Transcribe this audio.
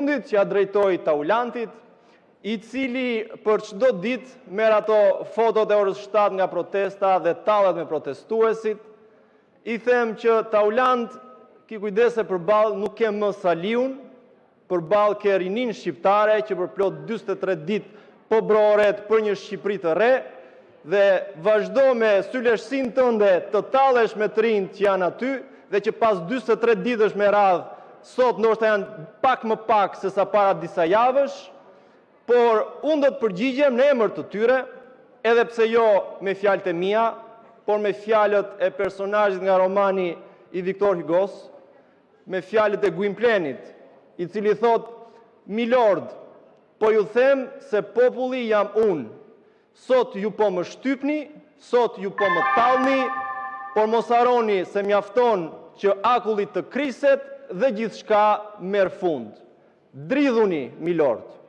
që ja drejtoj Taulantit, i cili për çdo ditë merr ato fotot e orës 7 nga protesta dhe tallet me protestuesit. I them që Taulant, ki kujdese përballë nuk ke më Saliun, përballë ke rinin shqiptare që për plot 43 ditë po broret për një Shqipëri të re dhe vazhdo me syleshsin tënde të tallesh me të rinjt që janë aty dhe që pas 43 ditësh me radhë sot ndoshta janë pak më pak se sa para disa javësh, por unë do të përgjigjem në emër të tyre, edhe pse jo me fjalët e mia, por me fjalët e personazhit nga romani i Victor Hugos, me fjalët e Gwynplainet, i cili thot: "Milord, po ju them se populli jam unë. Sot ju po më shtypni, sot ju po më tallni, por mos harroni se mjafton që akulli të kriset dhe gjithçka merr fund. Dridhuni, milord."